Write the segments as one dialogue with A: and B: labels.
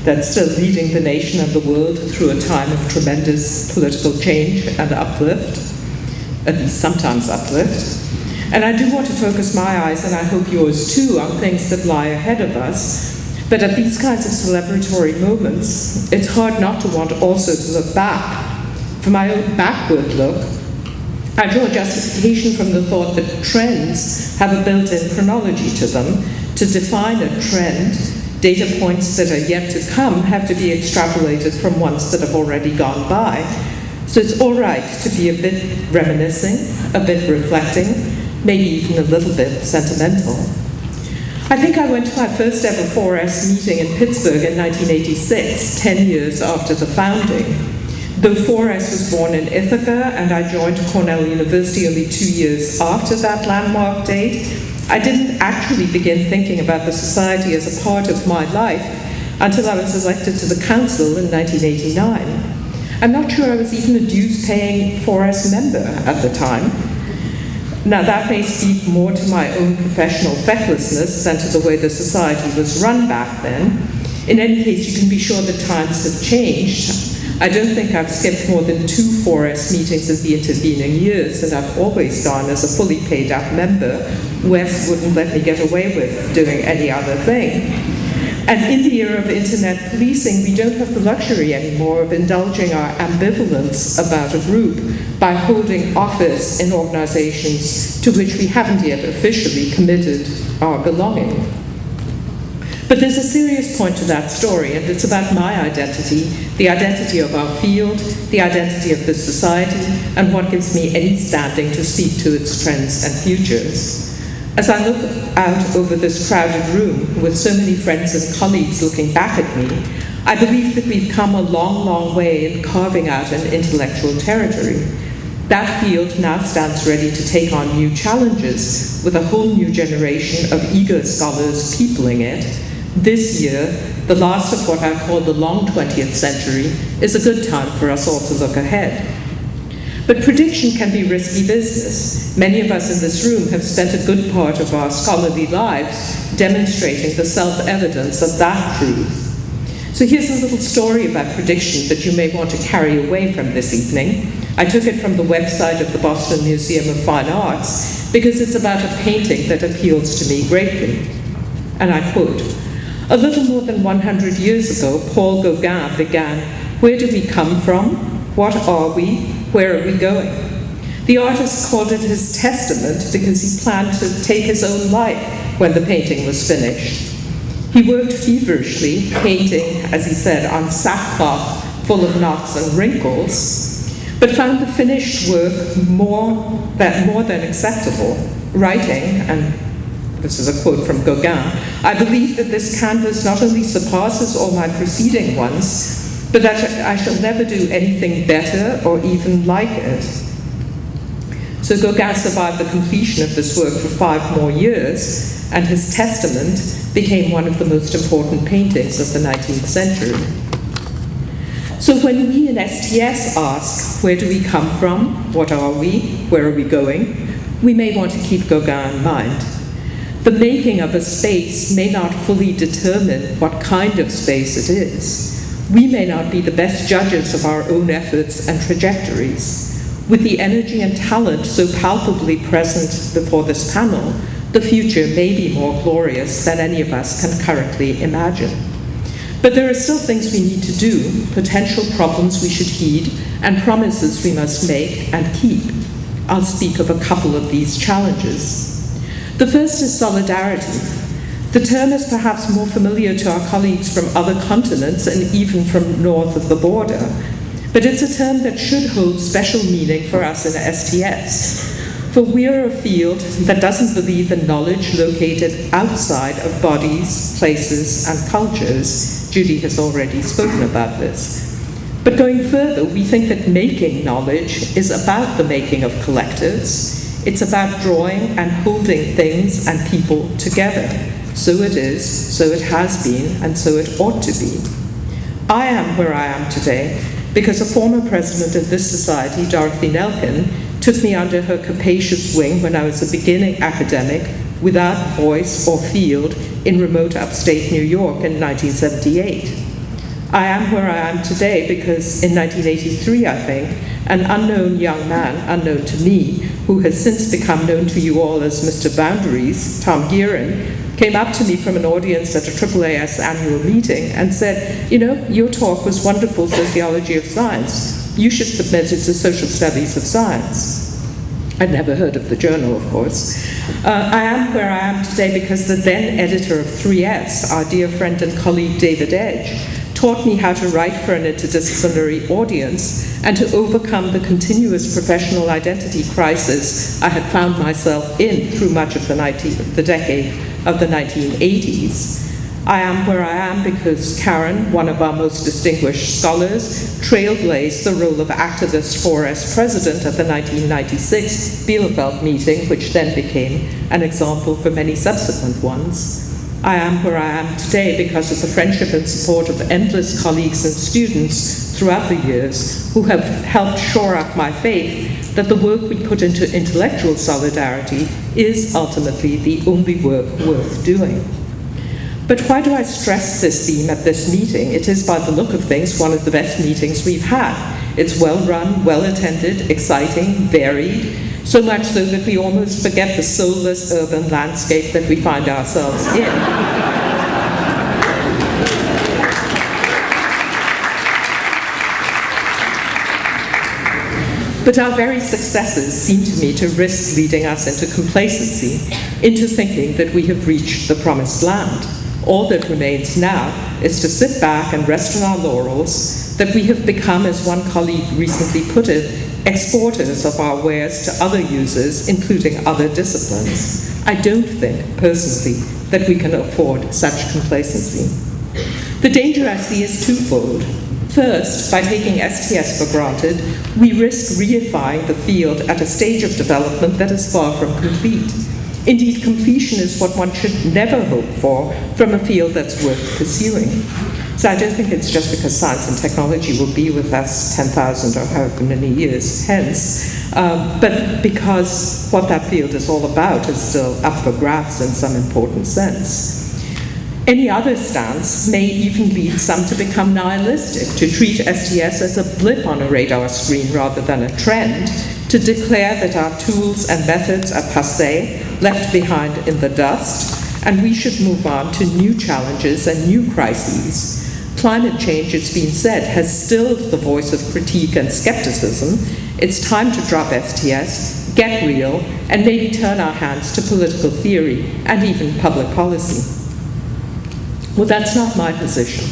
A: that's still leading the nation and the world through a time of tremendous political change and uplift, at least sometimes uplift. And I do want to focus my eyes, and I hope yours too, on things that lie ahead of us. But at these kinds of celebratory moments, it's hard not to want also to look back. For my own backward look, I draw justification from the thought that trends have a built-in chronology to them. To define a trend, data points that are yet to come have to be extrapolated from ones that have already gone by. So it's all right to be a bit reminiscing, a bit reflecting, maybe even a little bit sentimental. I think I went to my first ever 4S meeting in Pittsburgh in 1986, 10 years after the founding. Though 4S was born in Ithaca and I joined Cornell University only 2 years after that landmark date, I didn't actually begin thinking about the society as a part of my life until I was elected to the council in 1989. I'm not sure I was even a dues-paying 4S member at the time. Now, that may speak more to my own professional fecklessness than to the way the society was run back then. In any case, you can be sure that times have changed. I don't think I've skipped more than 2 4S meetings in the intervening years, and I've always gone as a fully paid-up member. Wes wouldn't let me get away with doing any other thing. And in the era of internet policing, we don't have the luxury anymore of indulging our ambivalence about a group by holding office in organizations to which we haven't yet officially committed our belonging. But there's a serious point to that story, and it's about my identity, the identity of our field, the identity of this society, and what gives me any standing to speak to its trends and futures. As I look out over this crowded room with so many friends and colleagues looking back at me, I believe that we've come a long, long way in carving out an intellectual territory. That field now stands ready to take on new challenges with a whole new generation of eager scholars peopling it. This year, the last of what I call the long 20th century, is a good time for us all to look ahead. But prediction can be risky business. Many of us in this room have spent a good part of our scholarly lives demonstrating the self-evidence of that truth. So here's a little story about prediction that you may want to carry away from this evening. I took it from the website of the Boston Museum of Fine Arts because it's about a painting that appeals to me greatly. And I quote, "A little more than 100 years ago, Paul Gauguin began, 'Where do we come from? What are we? Where are we going?' The artist called it his testament because he planned to take his own life when the painting was finished. He worked feverishly, painting, as he said, on sackcloth full of knots and wrinkles, but found the finished work more than acceptable, writing, and this is a quote from Gauguin, "I believe that this canvas not only surpasses all my preceding ones, but that I shall never do anything better or even like it." So Gauguin survived the completion of this work for 5 more years, and his testament became one of the most important paintings of the 19th century. So when we in STS ask, where do we come from? What are we? Where are we going? We may want to keep Gauguin in mind. The making of a space may not fully determine what kind of space it is. We may not be the best judges of our own efforts and trajectories. With the energy and talent so palpably present before this panel, the future may be more glorious than any of us can currently imagine. But there are still things we need to do, potential problems we should heed, and promises we must make and keep. I'll speak of a couple of these challenges. The first is solidarity. The term is perhaps more familiar to our colleagues from other continents and even from north of the border, but it's a term that should hold special meaning for us in STS. For we're a field that doesn't believe in knowledge located outside of bodies, places, and cultures. Judy has already spoken about this. But going further, we think that making knowledge is about the making of collectives. It's about drawing and holding things and people together. So it is, so it has been, and so it ought to be. I am where I am today because a former president of this society, Dorothy Nelkin, took me under her capacious wing when I was a beginning academic without voice or field in remote upstate New York in 1978. I am where I am today because in 1983, I think, an unknown young man, unknown to me, who has since become known to you all as Mr. Boundaries, Tom Gearin, came up to me from an audience at a AAAS annual meeting and said, you know, your talk was wonderful, Sociology of Science. You should submit it to Social Studies of Science. I'd never heard of the journal, of course. I am where I am today because the then editor of 3S, our dear friend and colleague David Edge, taught me how to write for an interdisciplinary audience and to overcome the continuous professional identity crisis I had found myself in through much of the decade of the 1980s. I am where I am because Karen, one of our most distinguished scholars, trailblazed the role of activist 4S president at the 1996 Bielefeld meeting, which then became an example for many subsequent ones. I am where I am today because of the friendship and support of endless colleagues and students throughout the years who have helped shore up my faith that the work we put into intellectual solidarity is ultimately the only work worth doing. But why do I stress this theme at this meeting? It is, by the look of things, one of the best meetings we've had. It's well run, well attended, exciting, varied, so much so that we almost forget the soulless urban landscape that we find ourselves in. But our very successes seem to me to risk leading us into complacency, into thinking that we have reached the promised land. All that remains now is to sit back and rest on our laurels, that we have become, as one colleague recently put it, exporters of our wares to other users, including other disciplines. I don't think, personally, that we can afford such complacency. The danger I see is twofold. First, by taking STS for granted, we risk reifying the field at a stage of development that is far from complete. Indeed, completion is what one should never hope for from a field that's worth pursuing. So I don't think it's just because science and technology will be with us 10,000 or however many years hence, but because what that field is all about is still up for grabs in some important sense. Any other stance may even lead some to become nihilistic, to treat STS as a blip on a radar screen rather than a trend, to declare that our tools and methods are passé, left behind in the dust, and we should move on to new challenges and new crises. Climate change, it's been said, has stilled the voice of critique and skepticism. It's time to drop STS, get real, and maybe turn our hands to political theory and even public policy. Well, that's not my position.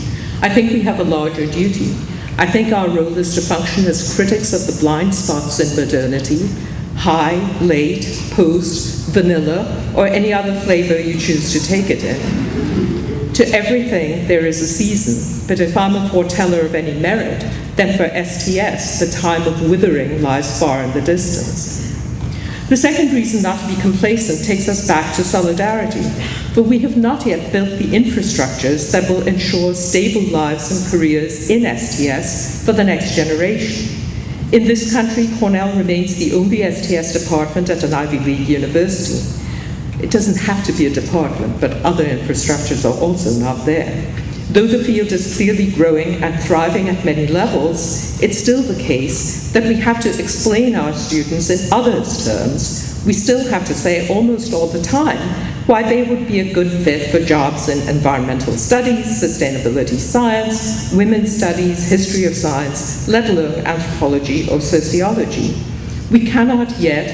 A: I think we have a larger duty. I think our role is to function as critics of the blind spots in modernity, high, late, post, vanilla, or any other flavor you choose to take it in. To everything there is a season, but if I'm a foreteller of any merit, then for STS, the time of withering lies far in the distance. The second reason not to be complacent takes us back to solidarity, for we have not yet built the infrastructures that will ensure stable lives and careers in STS for the next generation. In this country, Cornell remains the only STS department at an Ivy League university. It doesn't have to be a department, but other infrastructures are also not there. Though the field is clearly growing and thriving at many levels, it's still the case that we have to explain our students in others' terms. We still have to say almost all the time why they would be a good fit for jobs in environmental studies, sustainability science, women's studies, history of science, let alone anthropology or sociology. We cannot yet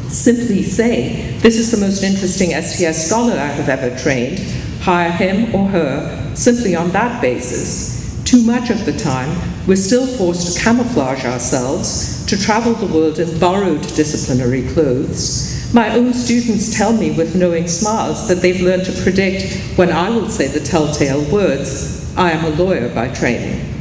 A: simply say, this is the most interesting STS scholar I have ever trained, hire him or her simply on that basis. Too much of the time, we're still forced to camouflage ourselves, to travel the world in borrowed disciplinary clothes. My own students tell me with knowing smiles that they've learned to predict when I will say the telltale words, I am a lawyer by training.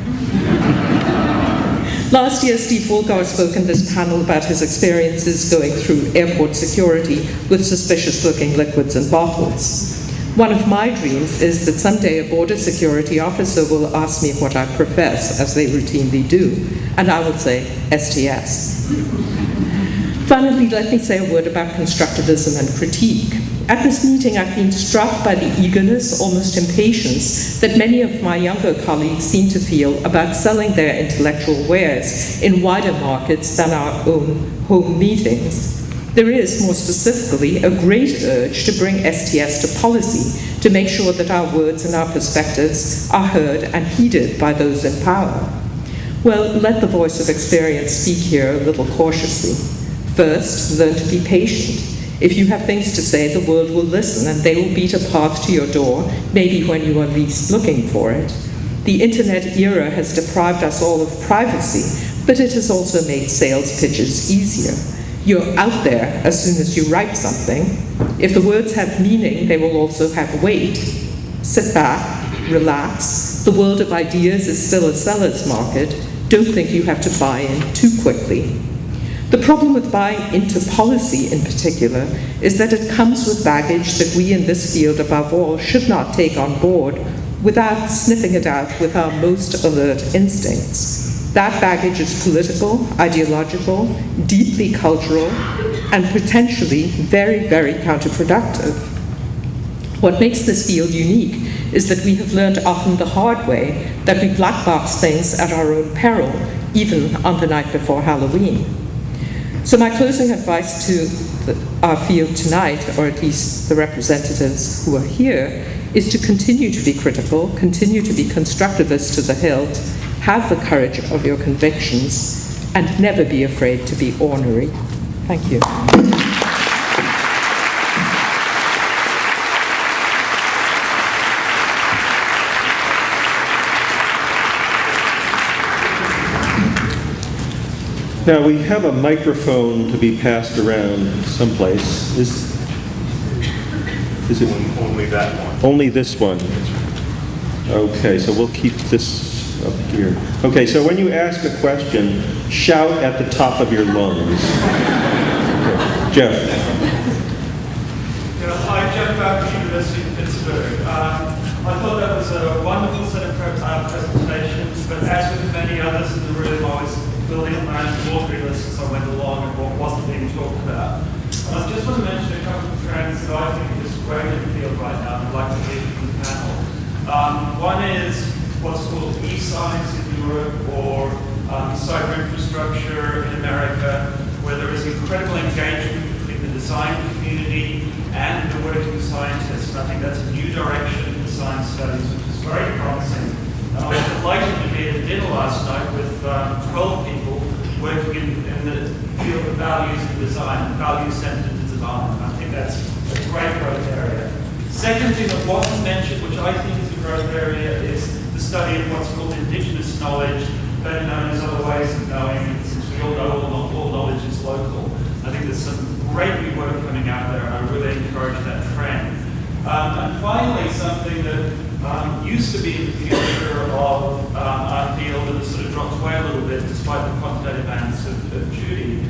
A: Last year, Steve Woolgar spoke in this panel about his experiences going through airport security with suspicious-looking liquids and bottles. One of my dreams is that someday a border security officer will ask me what I profess, as they routinely do, and I will say STS. Finally, let me say a word about constructivism and critique. At this meeting, I've been struck by the eagerness, almost impatience, that many of my younger colleagues seem to feel about selling their intellectual wares in wider markets than our own home meetings. There is, more specifically, a great urge to bring STS to policy, to make sure that our words and our perspectives are heard and heeded by those in power. Well, let the voice of experience speak here a little cautiously. First, learn to be patient. If you have things to say, the world will listen and they will beat a path to your door, maybe when you are least looking for it. The internet era has deprived us all of privacy, but it has also made sales pitches easier. You're out there as soon as you write something. If the words have meaning, they will also have weight. Sit back, relax. The world of ideas is still a seller's market. Don't think you have to buy in too quickly. The problem with buying into policy in particular is that it comes with baggage that we in this field above all should not take on board without sniffing it out with our most alert instincts. That baggage is political, ideological, deeply cultural, and potentially very, very counterproductive. What makes this field unique is that we have learned often the hard way that we black box things at our own peril, even on the night before Halloween. So my closing advice to our field tonight, or at least the representatives who are here, is to continue to be critical, continue to be constructivist to the hilt, have the courage of your convictions, and never be afraid to be ornery. Thank you.
B: Now we have a microphone to be passed around someplace. Is it
C: only that one?
B: Only this one. Okay, so we'll keep this up here. Okay, so when you ask a question, shout at the top of your lungs. Okay. Jeff.
C: Hi, Jeff Babb, University of Pittsburgh. I thought that was a wonderful set of presentations, but as with many others in the room, I was building up my own laundry list as I went along and what wasn't being talked about. I just want to mention a couple of trends that I think are just great in the field right now, and I'd like to hear from the panel. One is what's called e-science in Europe, or cyber infrastructure in America, where there is incredible engagement between the design community and the working scientists. And I think that's a new direction in the science studies, which is very promising. And I was delighted to be at a dinner last night with 12 people working in the field of values and design, value-centered design. And I think that's a great growth area. Second thing that wasn't mentioned, which I think is a growth area, is the study of what's called indigenous knowledge, better known as other ways of knowing, since we all know all knowledge is local. I think there's some great new work coming out there, and I really encourage that trend. And finally, something that used to be in the future of our field and has sort of dropped away a little bit despite the quantitative advance of Judy.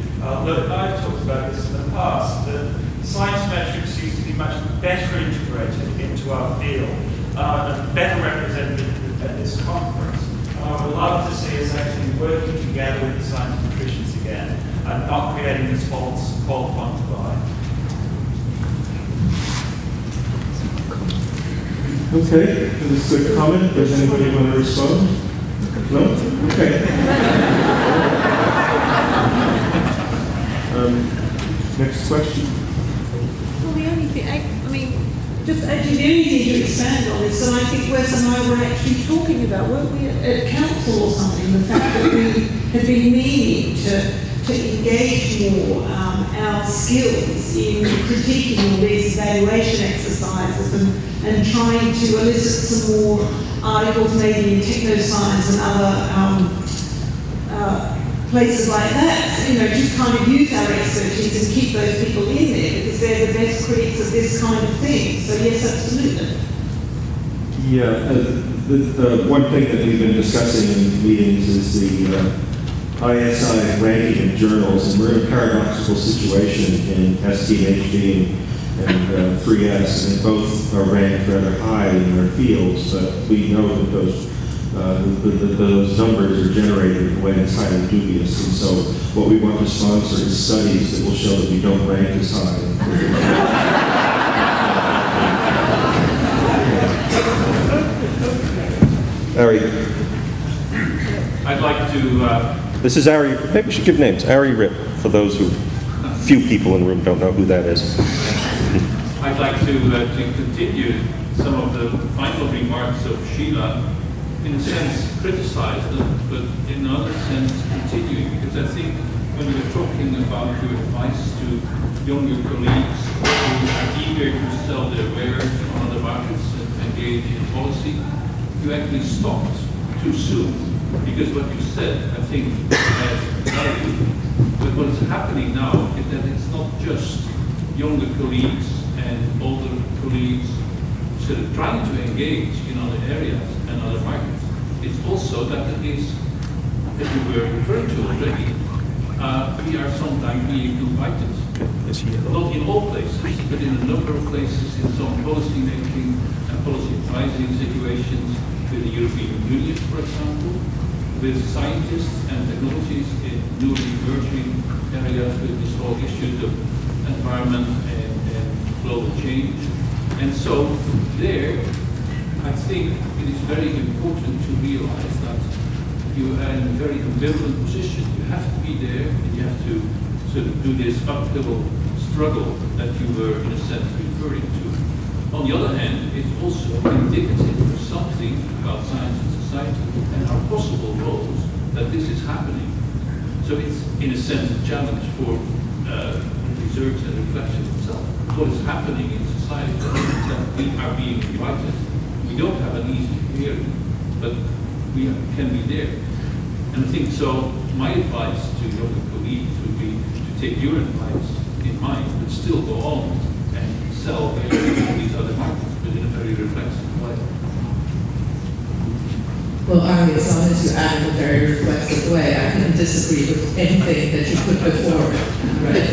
C: Look, I've talked about this in the past, that science metrics used to be much better integrated into our field and better represented at this conference. I would love to see us actually working together with the scientific again and not creating this false quantify.
B: Okay, this is a good comment. Does anybody want to respond? No? Okay. Next question.
D: Well, the only thing, I mean, just actually the only thing to expand on is, so I think Wes and I were actually talking about, weren't we at council or something, the fact that we had been meaning to engage more our skills in critiquing all these evaluation exercises and trying to elicit some more articles maybe in technoscience and other places like that, you know, just kind of use our expertise and keep those people in there because they're the best critics of this kind of thing. So yes, absolutely.
B: Yeah, the one thing that we've been discussing in meetings is the ISI ranking of journals, and we're in a paradoxical situation in ST and HD and 3S, and both are ranked rather high in their fields, but we know that those numbers are generated when it's highly dubious, and so what we want to sponsor is studies that will show that we don't rank as high. Ari.
E: I'd like to...
B: This is Ari. Maybe we should give names. Ari Rip, for those who, few people in the room don't know who that is.
E: I'd like to continue some of the final remarks of Sheila, in a sense criticize them, but in another sense continuing, because I think when you're talking about your advice to younger colleagues who are eager to sell their wares on other markets and engage in policy, you actually stopped too soon, because what you said, I think, has value. But what is happening now is that it's not just younger colleagues and older colleagues sort of trying to engage in other areas and other markets. It's also that it is, as you were referring to already, we are sometimes being invited, not in all places, but in a number of places, in some policy making and policy advising situations with the European Union, for example, with scientists and technologies in newly emerging areas with this whole issues of environment and global change. And so there, I think it is very important to realize that you are in a very ambivalent position. You have to be there, and you have to sort of do this uphill struggle that you were, in a sense, referring to. On the other hand, it's also indicative of something about science and society and our possible roles that this is happening. So it's, in a sense, a challenge for research and reflection itself. What is happening in society, that we are being invited. We don't have an easy hearing, but we can be there. And I think so, my advice to younger colleagues would be to take your advice in mind, but still go on and sell in these other markets, but in a very reflexive way.
F: Well, Ari, as long as you add in a very reflexive way, I couldn't disagree with anything that you put before. Right?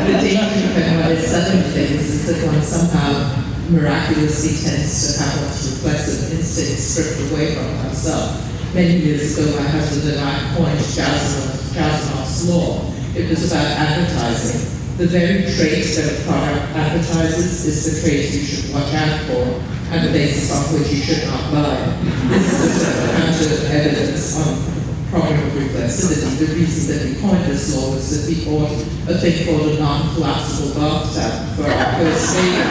F: The danger when one is selling things is that one somehow miraculously tends to have one's reflexive instincts stripped away from oneself. Many years ago, my husband and I coined Jasanoff's law. It was about advertising. The very trait that a product advertises is the trait you should watch out for, and the basis on which you should not lie. This is a counter evidence on the problem of reflexivity. The reason that we coined this law was that we bought a thing called a non-collapsible bathtub for our first baby.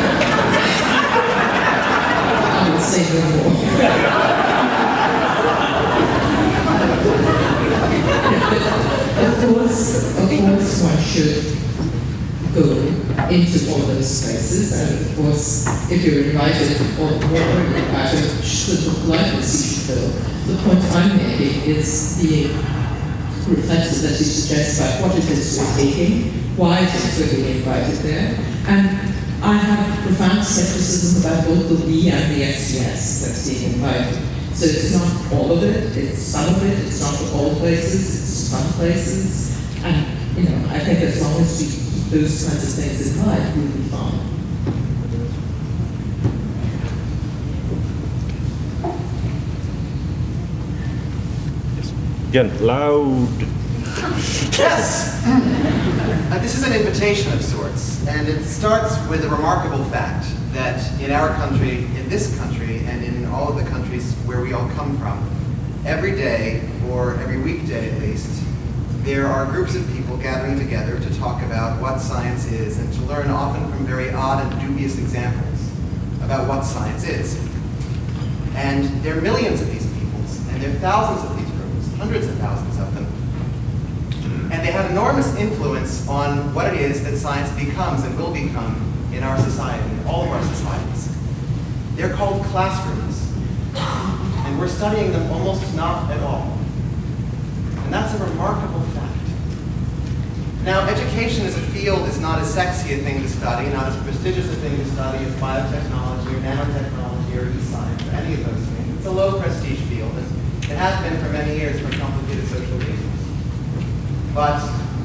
F: I will say no more. Of course, one should go into all those places, and of course, if you're invited or out of simple politeness, you should go. The point I'm making is being reflexive, as you suggest, about what it is we're taking, why it is we're being invited there, and I have profound skepticism about both the we and the SDS that's being invited. So it's not all of it, it's some of it, it's not all places, it's some places, and I think as long as we keep those kinds of things in mind, we'll be fine.
B: Again, loud.
G: Yes! This is an invitation of sorts, and it starts with a remarkable fact that in our country, in this country, and in all of the countries where we all come from, every day, or every weekday at least, there are groups of people gathering together to talk about what science is and to learn often from very odd and dubious examples about what science is. And there are millions of these peoples, and there are thousands of these groups, hundreds of thousands of them. And they have enormous influence on what it is that science becomes and will become in our society, in all of our societies. They're called classrooms, and we're studying them almost not at all. And that's a remarkable fact. Now, education as a field is not as sexy a thing to study, not as prestigious a thing to study as biotechnology or nanotechnology or e-science or any of those things. It's a low prestige field, and it has been for many years for complicated social reasons. But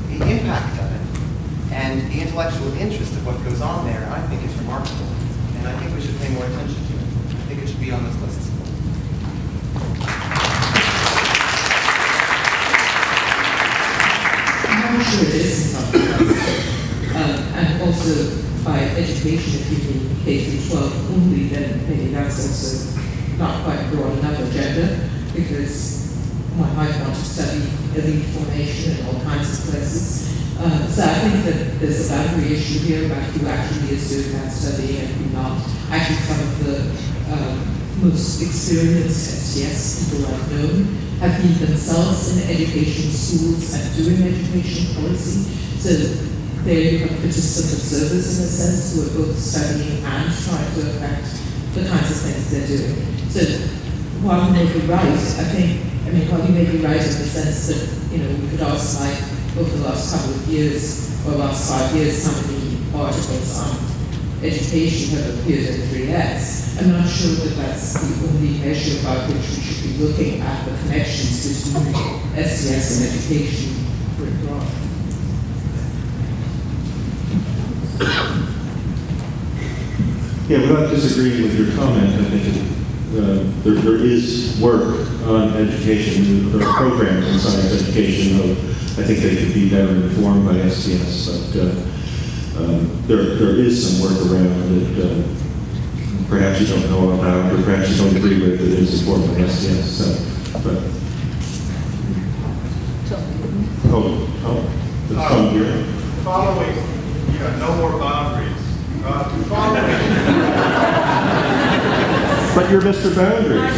G: the impact of it and the intellectual interest of what goes on there, I think is remarkable. And I think we should pay more attention to it. I think it should be on those lists.
F: I'm not sure it is something else. And also by education, if you mean K-12 only, then maybe that's it's also not quite broad enough agenda, because one might want to study elite formation in all kinds of places. So I think that there's a boundary issue here about who actually is doing that study and who not. Actually, some of the most experienced STS people I've known have been themselves in education schools and doing education policy. So there you have participant observers in a sense who are both studying and trying to affect the kinds of things they're doing. So while you may be right, while you may be right in the sense that, we could ask like over the last couple of years or last 5 years how many articles on education have appeared in 3S. I'm not sure that that's the only measure about which we should be looking at the connections between STS and education writ large.
B: Yeah, without disagreeing with your comment, I think there is work on education. There are programs in science education, though I think they could be better informed by STS, but there is some work around that perhaps you don't know about, or perhaps you don't agree with, that is informed by STS. Let's come here.
H: Following, no more boundaries.
B: But you're Mr. Boundaries.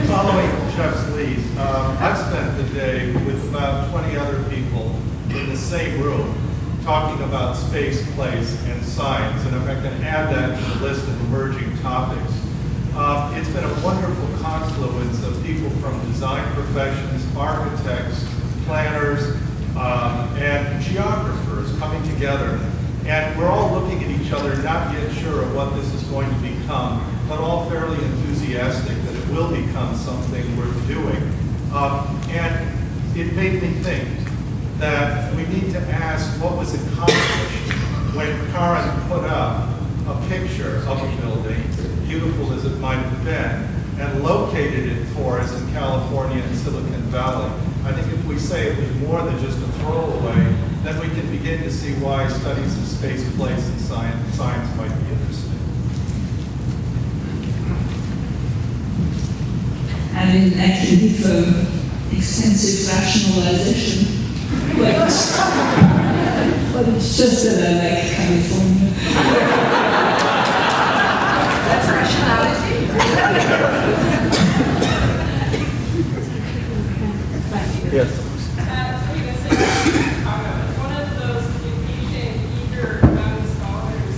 H: Following Jeff's lead, I've spent the day with about 20 other people in the same room talking about space, place, and science, and if I can add that to the list of emerging topics. It's been a wonderful confluence of people from design professions, architects, planners, and geographers coming together. And we're all looking at each other, not yet sure of what this is going to become, but all fairly enthusiastic that it will become something worth doing. And it made me think that we need to ask what was accomplished when Karen put up a picture of a building, beautiful as it might have been, and located it for us in California and Silicon Valley. I think if we say it was more than just a throwaway, then we can begin to see why studies of space, place, and science might be interesting.
I: And in actually for extensive rationalization, but it's just that I like California.
J: That's rationality.
B: Yes.
K: One of those impatient, eager young scholars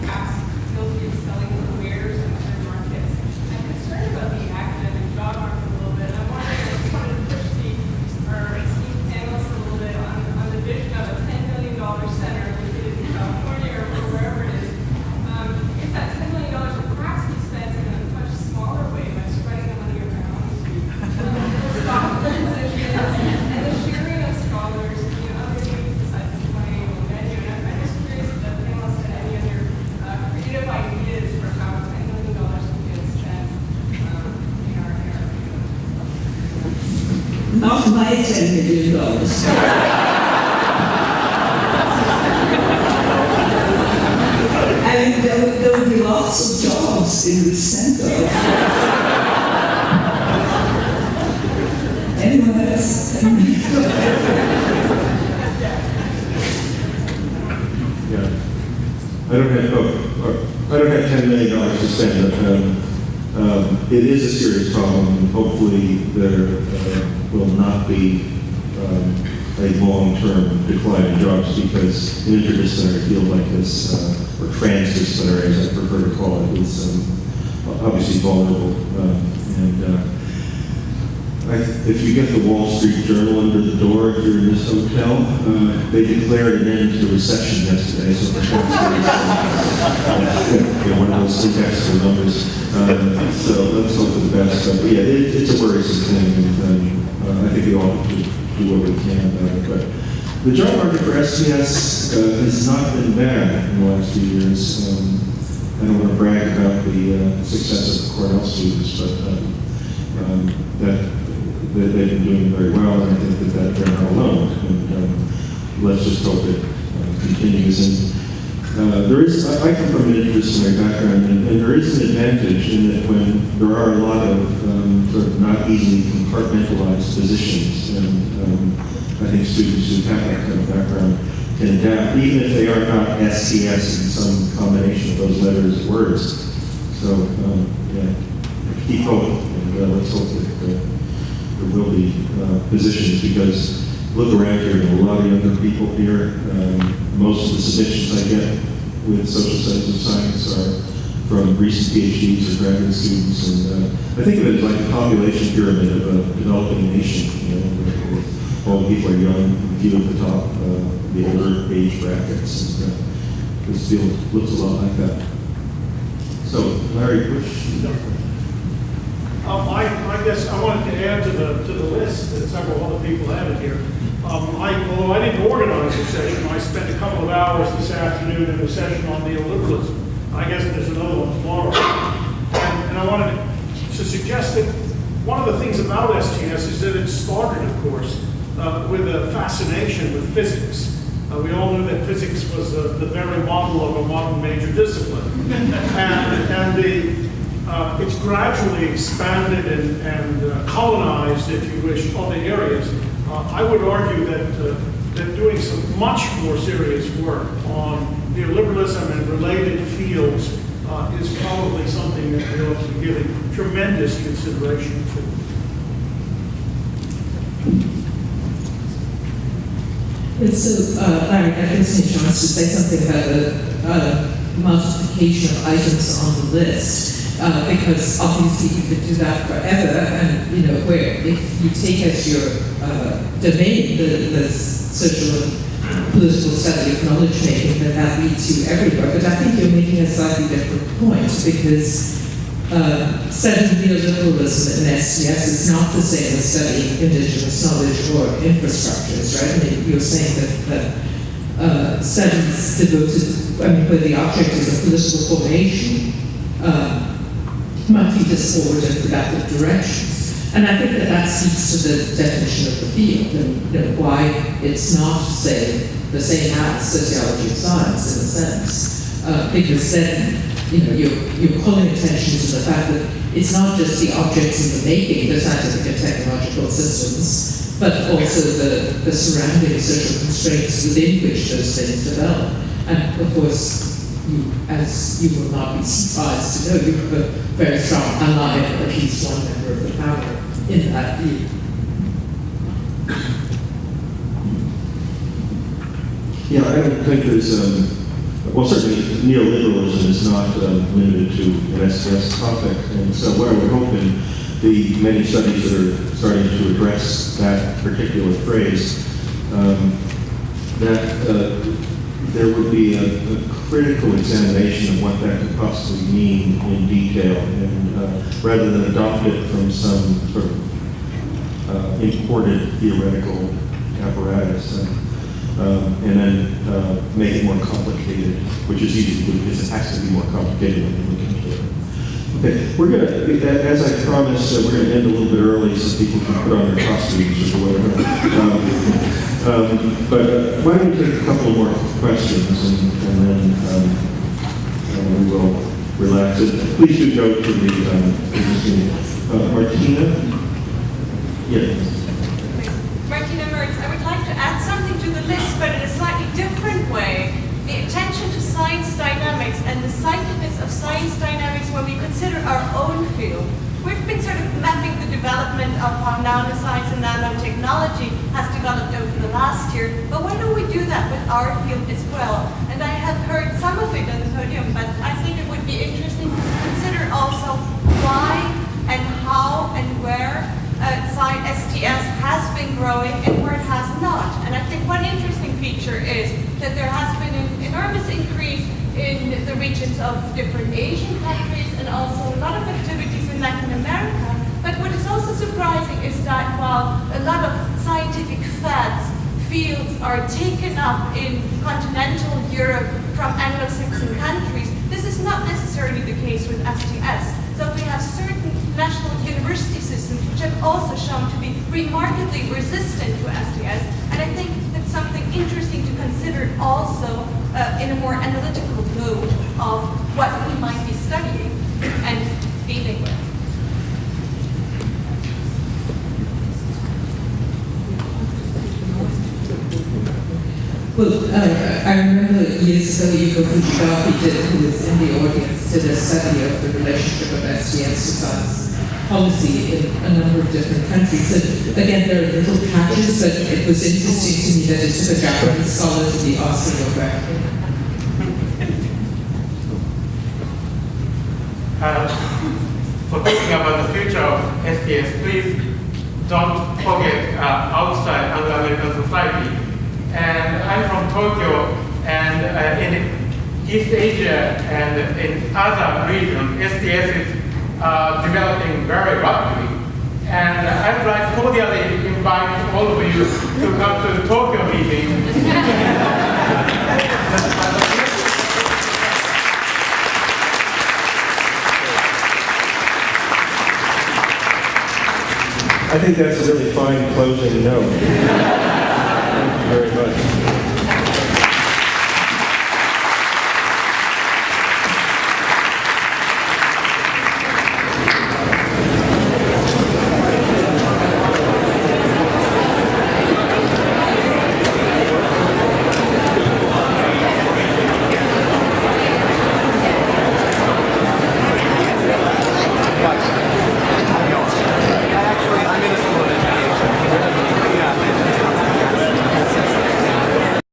K: perhaps guilty of selling wares in other markets. I'm concerned about the academic job market a little bit. I'm wondering, I just wanted to push our esteemed panelists a little bit on the vision of a $10 million center located in California or wherever it is. If that $10 million would perhaps be spent in a much smaller way by spreading the money around to stop the positions and the sharing of scholars, other things besides the 20-annual venue. And I'm just curious if the panelists had any other creative ideas for how $10 million can get spent in our area.
I: Not my $10 million. I mean, there would be lots of jobs in the center. Anyone else?
B: Yeah. I don't have $10 million to spend. It is a serious problem. Hopefully there will not be a long-term decline in jobs, because an interdisciplinary field like this, or transdisciplinary as I prefer to call it, is obviously vulnerable. If you get the Wall Street Journal under the door if you're in this hotel, they declared an end to the recession yesterday, so perhaps one of those indexes or numbers. So let's hope for the best. But yeah, it's a worrisome thing, and I think we all have to do what we can about it. But the job market for STS has not been bad in the last few years. I don't want to brag about the success of Cornell students, but they've been doing very well, and I think that they're not alone. And let's just hope it continues. And I come from an interdisciplinary background, and there is an advantage in that when there are a lot of sort of not easily compartmentalized positions, and I think students who have that kind of background can adapt, even if they are not STS in some combination of those letters and words. So, yeah, keep hope, and let's hope that there will be positions, because look around here, there are a lot of younger people here. Most of the submissions I get with social studies and science are from recent PhDs or graduate students, and I think of it as like a population pyramid of a developing nation, where all the people are young, few at the top, the older age brackets, and this field looks a lot like that. So, Larry,
L: I guess I wanted to add to the list that several other people added here. Although I didn't organize the session, I spent a couple of hours this afternoon in a session on neoliberalism. I guess there's another one tomorrow. And I wanted to suggest that one of the things about STS is that it started, of course, with a fascination with physics. We all knew that physics was the very model of a modern major discipline. It's gradually expanded and colonized, if you wish, other areas. I would argue that doing some much more serious work on neoliberalism and related fields is probably something that we ought to be giving tremendous consideration to.
F: And so, Larry, that gives me a chance to say something about the multiplication of items on the list. Because obviously you could do that forever, and where if you take as your domain the social and political study of knowledge making, then that leads you everywhere. But I think you're making a slightly different point, because studying neoliberalism in STS is not the same as studying indigenous knowledge or infrastructures, right? I mean, you're saying that studies devoted, where the object is a political formation, might lead us forward in productive directions. And I think that speaks to the definition of the field, and why it's not, say, the same as sociology of science in a sense. Because then, you're calling attention to the fact that it's not just the objects in the making, the scientific and technological systems, but also the surrounding social constraints within which those things develop. And of course, as you will not be surprised to know, you have a very strong ally of at least one member of the panel in that view.
B: Yeah, I don't think there's, certainly neoliberalism is not limited to an STS topic, and so what I would hope in the many studies that are starting to address that particular phrase, that there would be a critical examination of what that could possibly mean in detail, and rather than adopt it from some sort of imported theoretical apparatus, and then make it more complicated, which is easy to do because it has to be more complicated when you look into it. Okay, we're going to, as I promised, we're going to end a little bit early so people can put on their costumes or whatever. But why don't we take a couple more questions, and then we will relax. Please do go to the Martina. Yes.
J: Martina Mertz, I would like to add something to the list, but in a slightly different way. The attention to science dynamics and the sightedness of science dynamics when we consider our own field. We've been sort of mapping the development of how nanoscience and nanotechnology has developed over the last year, but why don't we do that with our field as well? And I have heard some of it on the podium, but I think it would be interesting to consider also why and how and where STS has been growing and where it has not. And I think one interesting feature is that there has been an enormous increase in the regions of different Asian countries and also a lot of activities in Latin America. But what is also surprising is that while a lot of scientific fields are taken up in continental Europe from Anglo-Saxon countries, this is not necessarily the case with STS. So we have certain national university systems which have also shown to be remarkably resistant to STS. And I think that's something interesting to consider also in a more analytical mode of what we might be studying and dealing with.
F: Well, I remember years ago, Yuko Fujigaki, who was in the audience, did a study of the relationship of SDS to science policy in a number of different countries. And again, there are little patches, but it was interesting to me that it took a Japanese scholar to be asking a question.
M: For thinking about the future of SDS, please don't forget outside Anglo-American society. And I'm from Tokyo, and in East Asia and in other regions, SDS is developing very rapidly. And I'd like to cordially invite all of you to come to the Tokyo meeting.
B: I think that's a really fine closing note. Thank you very much.